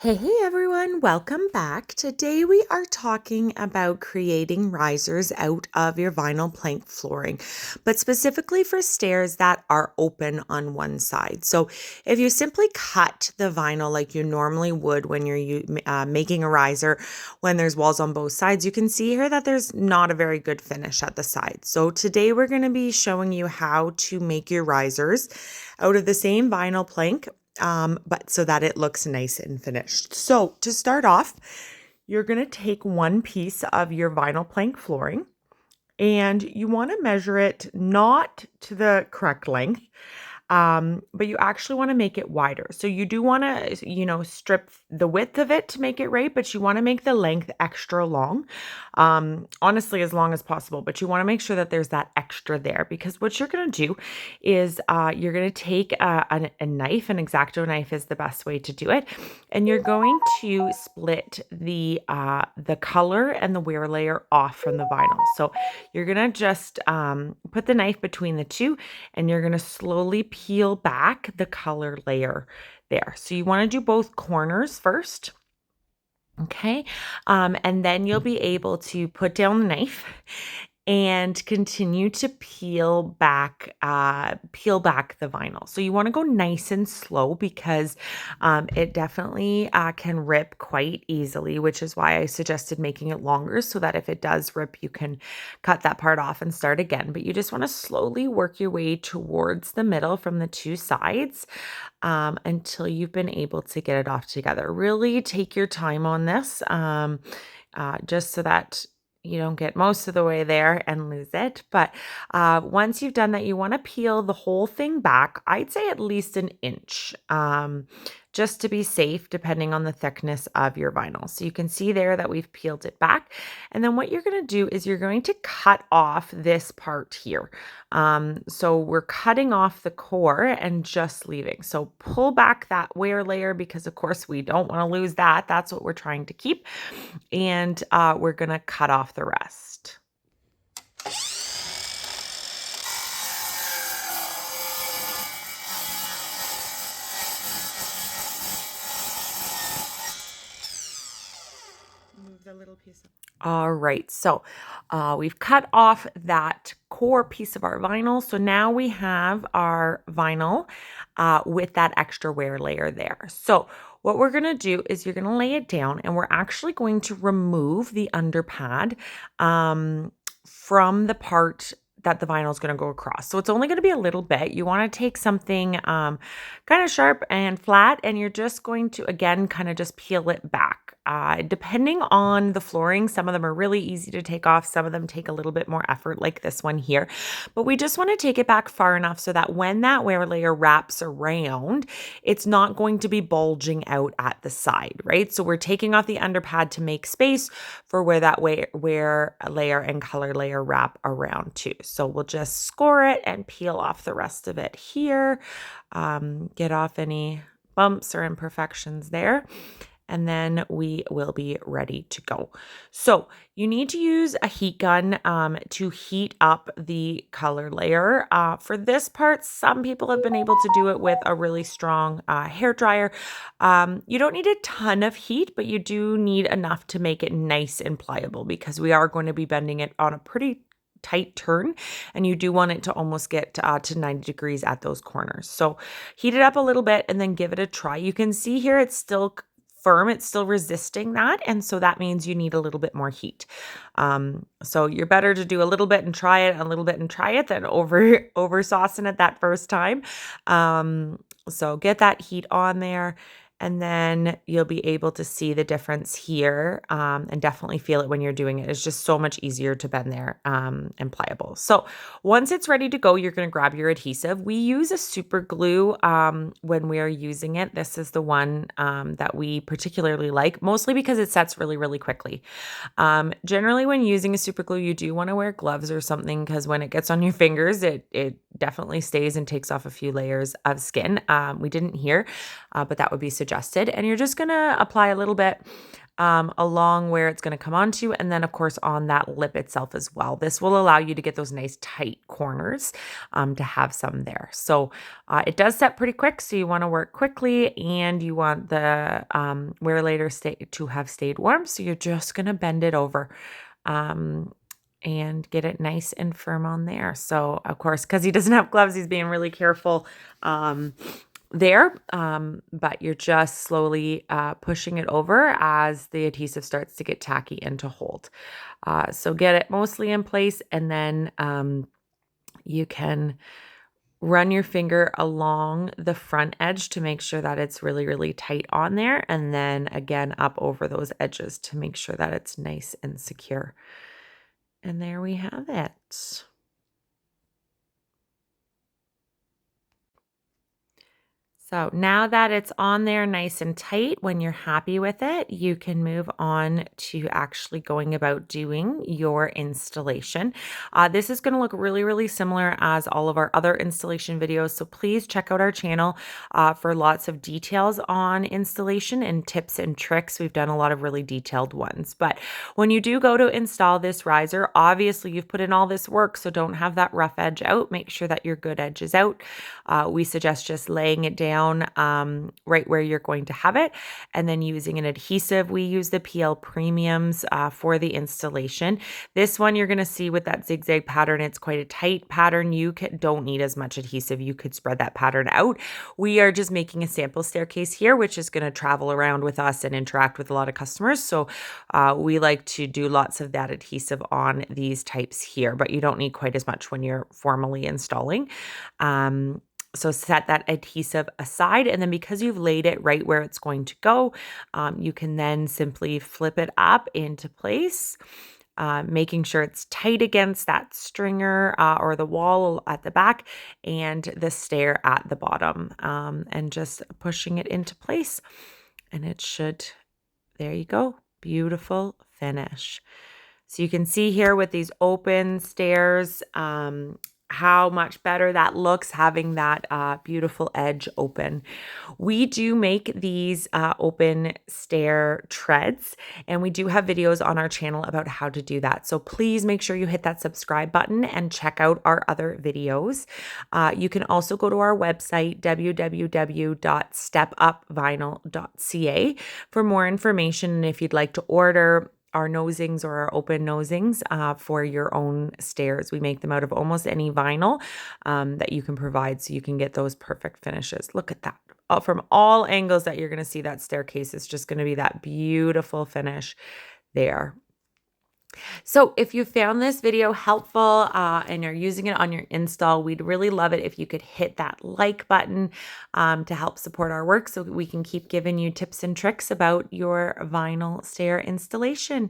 Hey everyone, welcome back. Today we are talking about creating risers out of your vinyl plank flooring, but specifically for stairs that are open on one side. So if you simply cut the vinyl like you normally would when you're making a riser, when there's walls on both sides, you can see here that there's not a very good finish at the sides. So today we're going to be showing you how to make your risers out of the same vinyl plank, but so that it looks nice and finished. So to start off, you're going to take one piece of your vinyl plank flooring and you want to measure it not to the correct length, but you actually want to make it wider. So you do want to, strip the width of it to make it right, but you want to make the length extra long. Honestly, as long as possible, but you want to make sure that there's that extra there because what you're going to do is you're going to take a knife, an X-Acto knife is the best way to do it, and you're going to split the color and the wear layer off from the vinyl. So you're going to just put the knife between the two and you're going to slowly peel back the color layer there. So you want to do both corners first. Okay. And then you'll be able to put down the knife and continue to peel back the vinyl. So you want to go nice and slow because it definitely can rip quite easily, which is why I suggested making it longer so that if it does rip, you can cut that part off and start again. But you just want to slowly work your way towards the middle from the two sides until you've been able to get it off together. Really take your time on this, just so that you don't get most of the way there and lose it. But once you've done that, you want to peel the whole thing back. I'd say at least an inch, just to be safe, depending on the thickness of your vinyl. So you can see there that we've peeled it back. And then what you're going to do is you're going to cut off this part here. So we're cutting off the core and just leaving. So pull back that wear layer because of course we don't want to lose that. That's what we're trying to keep. And we're going to cut off the rest. Move the little piece up. All right, so we've cut off that core piece of our vinyl. So now we have our vinyl with that extra wear layer there. So what we're going to do is you're going to lay it down and we're actually going to remove the underpad from the part that the vinyl is going to go across. So it's only going to be a little bit. You want to take something kind of sharp and flat, and you're just going to, again, kind of just peel it back. Depending on the flooring, some of them are really easy to take off. Some of them take a little bit more effort, like this one here. But we just want to take it back far enough so that when that wear layer wraps around, it's not going to be bulging out at the side, right? So we're taking off the underpad to make space for where that wear layer and color layer wrap around too. So we'll just score it and peel off the rest of it here. Get off any bumps or imperfections there. And then we will be ready to go. So you need to use a heat gun to heat up the color layer. For this part, some people have been able to do it with a really strong hair dryer. You don't need a ton of heat, but you do need enough to make it nice and pliable because we are going to be bending it on a pretty tight turn and you do want it to almost get to 90 degrees at those corners. So heat it up a little bit and then give it a try. You can see here it's still firm, it's still resisting that, and so that means you need a little bit more heat. So you're better to do a little bit and try it, a little bit and try it than over saucing it that first time. So get that heat on there. And then you'll be able to see the difference here, and definitely feel it when you're doing it. It's just so much easier to bend there and pliable. So once it's ready to go, you're going to grab your adhesive. We use a super glue when we are using it. This is the one that we particularly like, mostly because it sets really, really quickly. Generally, when using a super glue, you do want to wear gloves or something because when it gets on your fingers, it definitely stays and takes off a few layers of skin. We didn't here, but that would be suggested. And you're just going to apply a little bit along where it's going to come onto, and then of course on that lip itself as well. This will allow you to get those nice tight corners to have some there. So it does set pretty quick, so you want to work quickly, and you want the wear later to have stayed warm. So you're just going to bend it over. And get it nice and firm on there. So of course, because he doesn't have gloves, he's being really careful there. But you're just slowly pushing it over as the adhesive starts to get tacky and to hold. So get it mostly in place, and then you can run your finger along the front edge to make sure that it's really, really tight on there. And then again, up over those edges to make sure that it's nice and secure. And there we have it. So now that it's on there nice and tight, when you're happy with it, you can move on to actually going about doing your installation. This is going to look really, really similar as all of our other installation videos. So please check out our channel for lots of details on installation and tips and tricks. We've done a lot of really detailed ones. But when you do go to install this riser, obviously you've put in all this work, so don't have that rough edge out. Make sure that your good edge is out. We suggest just laying it down right where you're going to have it, and then using an adhesive. We use the PL Premiums for the installation. This one you're going to see with that zigzag pattern, it's quite a tight pattern. You don't need as much adhesive. You could spread that pattern out. We are just making a sample staircase here, which is going to travel around with us and interact with a lot of customers. So we like to do lots of that adhesive on these types here, but you don't need quite as much when you're formally installing. So set that adhesive aside, and then because you've laid it right where it's going to go, you can then simply flip it up into place, making sure it's tight against that stringer or the wall at the back and the stair at the bottom, and just pushing it into place. And it should, there you go, beautiful finish. So you can see here with these open stairs, how much better that looks having that beautiful edge open. We do make these open stair treads, and we do have videos on our channel about how to do that. So please make sure you hit that subscribe button and check out our other videos. You can also go to our website, www.stepupvinyl.ca, for more information. And if you'd like to order our nosings or our open nosings for your own stairs. We make them out of almost any vinyl that you can provide, so you can get those perfect finishes. Look at that. From all angles that you're going to see, that staircase is just going to be that beautiful finish there. So if you found this video helpful and you're using it on your install, we'd really love it if you could hit that like button to help support our work, so we can keep giving you tips and tricks about your vinyl stair installation.